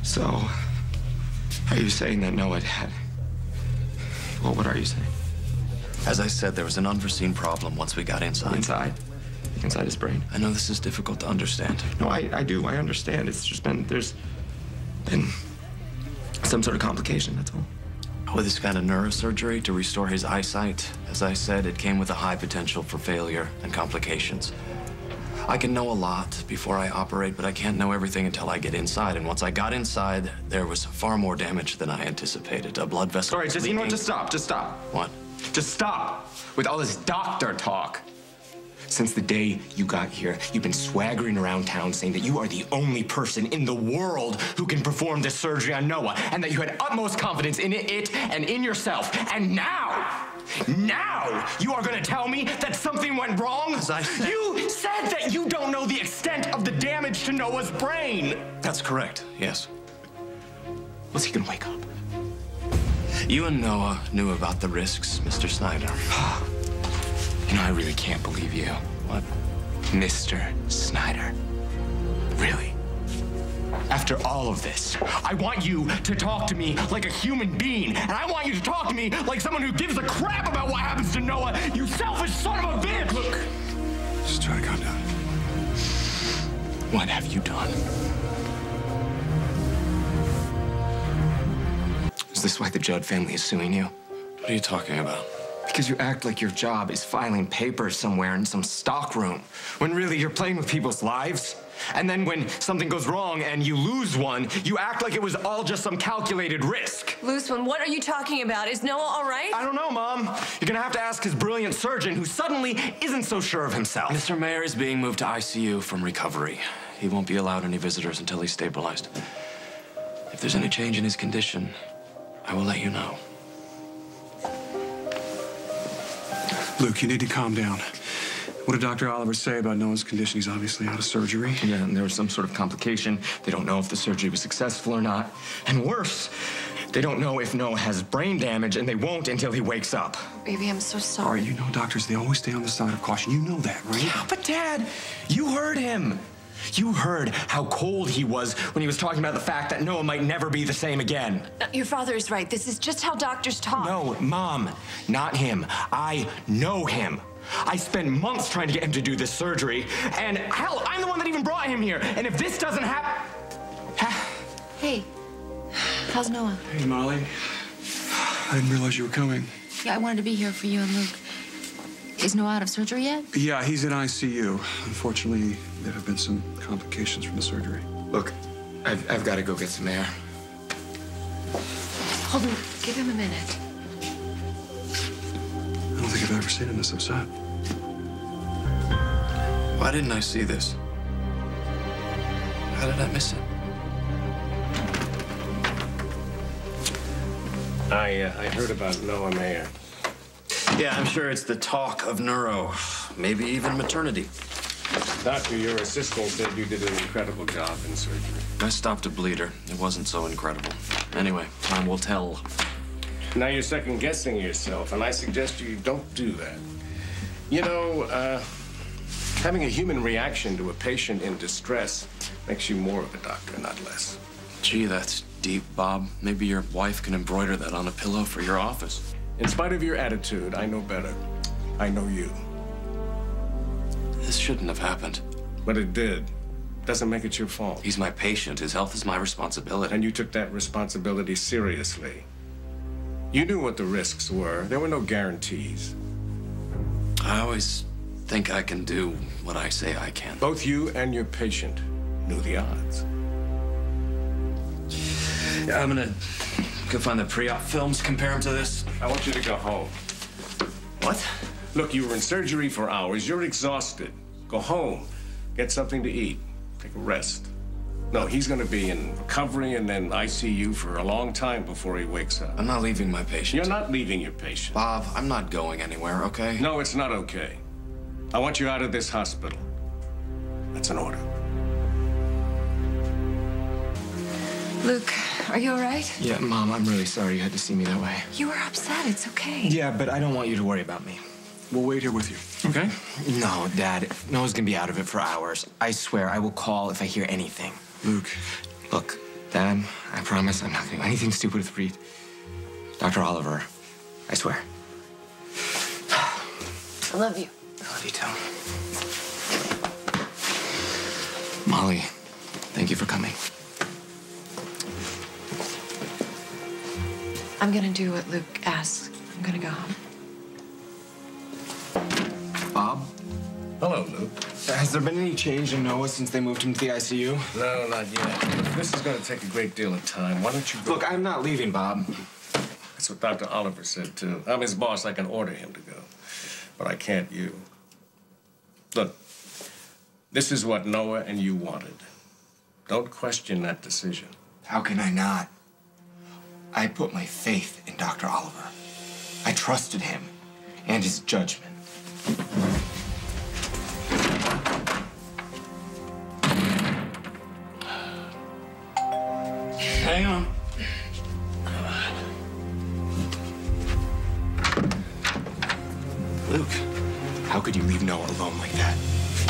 So, are you saying that Noah had... Well, what are you saying? As I said, there was an unforeseen problem once we got inside. Inside his brain? I know this is difficult to understand. No, I do. I understand. It's just there's been some sort of complication, that's all. With this kind of neurosurgery to restore his eyesight, as I said, it came with a high potential for failure and complications. I can know a lot before I operate, but I can't know everything until I get inside. And once I got inside, there was far more damage than I anticipated. A blood vessel. All right, just, you know what? Just stop. Just stop. What? Just stop with all this doctor talk. Since the day you got here, you've been swaggering around town saying that you are the only person in the world who can perform this surgery on Noah, and that you had utmost confidence in it and in yourself. And now you are going to tell me that something went wrong? As I said... You said that you don't know the extent of the damage to Noah's brain. That's correct, yes. Was he going to wake up? You and Noah knew about the risks, Mr. Snyder. You know, I really can't believe you. What? Mr. Snyder. Really? After all of this, I want you to talk to me like a human being, and I want you to talk to me like someone who gives a crap about what happens to Noah, you selfish son of a bitch! Look, just try to calm down. What have you done? Is this why the Judd family is suing you? What are you talking about? Because you act like your job is filing papers somewhere in some stockroom, when really you're playing with people's lives. And then when something goes wrong and you lose one, you act like it was all just some calculated risk. Lose one? What are you talking about? Is Noah all right? I don't know, Mom. You're gonna have to ask his brilliant surgeon, who suddenly isn't so sure of himself. Mr. Mayer is being moved to ICU from recovery. He won't be allowed any visitors until he's stabilized. If there's any change in his condition, I will let you know. Luke, you need to calm down. What did Dr. Oliver say about Noah's condition? He's obviously out of surgery. Yeah, and there was some sort of complication. They don't know if the surgery was successful or not. And worse, they don't know if Noah has brain damage, and they won't until he wakes up. Baby, I'm so All sorry. right, you know doctors, they always stay on the side of caution. You know that, right? Yeah, but Dad, you heard him. You heard how cold he was when he was talking about the fact that Noah might never be the same again. Your father is right. This is just how doctors talk. No, Mom, not him. I know him. I spent months trying to get him to do this surgery, and hell, I'm the one that even brought him here. And if this doesn't happen... Hey, how's Noah? Hey, Molly. I didn't realize you were coming. Yeah, I wanted to be here for you and Luke. Is Noah out of surgery yet? Yeah, he's in ICU. Unfortunately, there have been some complications from the surgery. Look, I've got to go get some air. Hold on, give him a minute. I don't think I've ever seen him this upset. Why didn't I see this? How did I miss it? I heard about Noah Mayer. Yeah, I'm sure it's the talk of neuro, maybe even maternity. Doctor, your assistant said you did an incredible job in surgery. I stopped a bleeder. It wasn't so incredible. Anyway, time will tell. Now you're second-guessing yourself, and I suggest you don't do that. You know, having a human reaction to a patient in distress makes you more of a doctor, not less. Gee, that's deep, Bob. Maybe your wife can embroider that on a pillow for your office. In spite of your attitude, I know better. I know you. This shouldn't have happened. But it did. Doesn't make it your fault. He's my patient. His health is my responsibility. And you took that responsibility seriously. You knew what the risks were. There were no guarantees. I always think I can do what I say I can. Both you and your patient knew the odds. Yeah, I'm gonna go find the pre-op films, compare them to this. I want you to go home. What? Look, you were in surgery for hours. You're exhausted. Go home. Get something to eat. Take a rest. No, he's gonna be in recovery and then ICU for a long time before he wakes up. I'm not leaving my patient. You're not leaving your patient. Bob, I'm not going anywhere, okay? No, it's not okay. I want you out of this hospital. That's an order. Luke, are you all right? Yeah, Mom, I'm really sorry you had to see me that way. You were upset. It's okay. Yeah, but I don't want you to worry about me. We'll wait here with you, okay? No, Dad. Noah's gonna be out of it for hours. I swear, I will call if I hear anything. Luke. Look, Dad, promise I'm not doing anything stupid with Reid. Dr. Oliver, I swear. I love you. I love you too. Molly, thank you for coming. I'm gonna do what Luke asks. I'm gonna go home. Bob? Hello, Luke. Has there been any change in Noah since they moved him to the ICU? No, not yet. This is going to take a great deal of time. Why don't you go? Look, I'm not leaving, Bob. That's what Dr. Oliver said, too. I'm his boss. I can order him to go. But I can't you. Look, this is what Noah and you wanted. Don't question that decision. How can I not? I put my faith in Dr. Oliver. I trusted him and his judgment. Hang on. Luke, how could you leave Noah alone like that?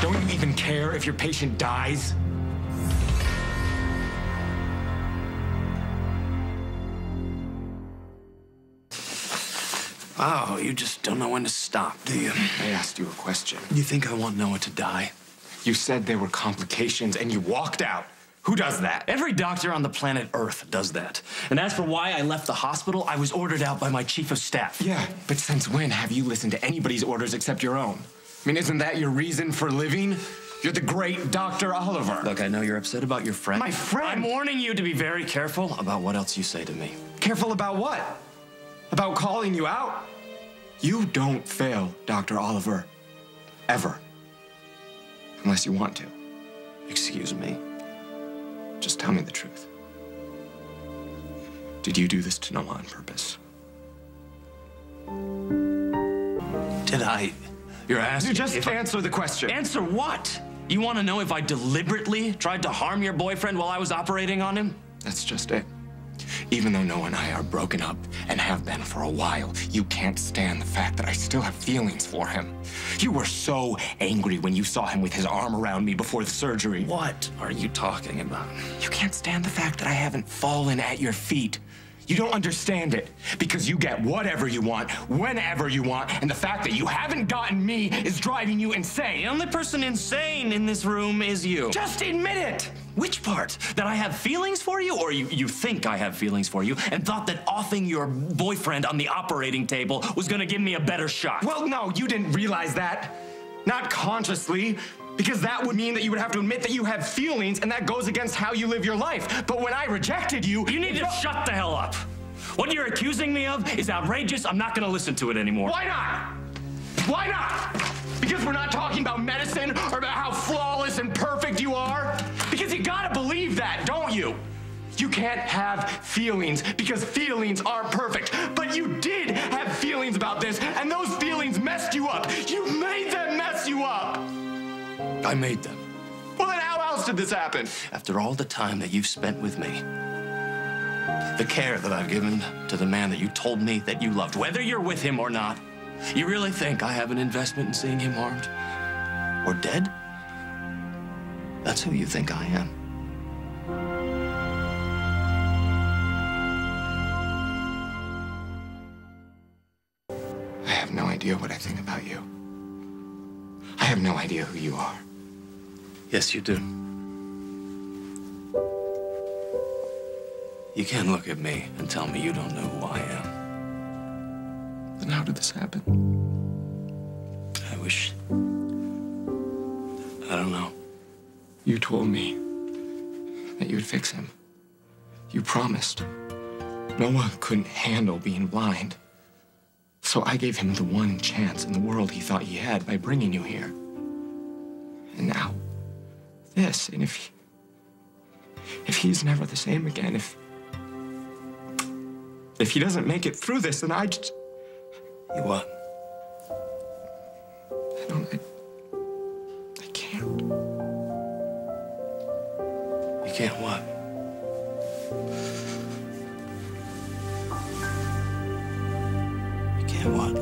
Don't you even care if your patient dies? Oh, you just don't know when to stop, do you? I asked you a question. You think I want Noah to die? You said there were complications and you walked out. Who does that? Every doctor on the planet Earth does that. And as for why I left the hospital, I was ordered out by my chief of staff. Yeah, but since when have you listened to anybody's orders except your own? I mean, isn't that your reason for living? You're the great Dr. Oliver. Look, I know you're upset about your friend. My friend? I'm warning you to be very careful about what else you say to me. Careful about what? About calling you out? You don't fail, Dr. Oliver. Ever. Unless you want to. Excuse me? Just tell me the truth. Did you do this to Noah on purpose? Did I? You're asking. You just answer the question. Answer what? You want to know if I deliberately tried to harm your boyfriend while I was operating on him? That's just it. Even though Noah and I are broken up and have been for a while, you can't stand the fact that I still have feelings for him. You were so angry when you saw him with his arm around me before the surgery. What are you talking about? You can't stand the fact that I haven't fallen at your feet. You don't understand it because you get whatever you want, whenever you want, and the fact that you haven't gotten me is driving you insane. The only person insane in this room is you. Just admit it! Which part? That I have feelings for you, or you think I have feelings for you and thought that offing your boyfriend on the operating table was gonna give me a better shot? Well, no, you didn't realize that. Not consciously, because that would mean that you would have to admit that you have feelings, and that goes against how you live your life. But when I rejected you... You need to shut the hell up. What you're accusing me of is outrageous. I'm not gonna listen to it anymore. Why not? Why not? Because we're not talking about medicine or about how flawless and perfect you are? Because you gotta believe that, don't you? You can't have feelings because feelings aren't perfect. But you did have feelings about this, and those feelings messed you up. You made them mess you up. I made them. Well, then how else did this happen? After all the time that you've spent with me, the care that I've given to the man that you told me that you loved, whether you're with him or not, you really think I have an investment in seeing him harmed? Or dead? That's who you think I am. I have no idea what I think about you. I have no idea who you are. Yes, you do. You can't look at me and tell me you don't know who I am. Then how did this happen? I wish... I don't know. You told me that you'd fix him. You promised. Noah couldn't handle being blind. So I gave him the one chance in the world he thought he had by bringing you here. And now, this. And if he's never the same again, if he doesn't make it through this, then I just... You what? I can't. You can't what? You can't what?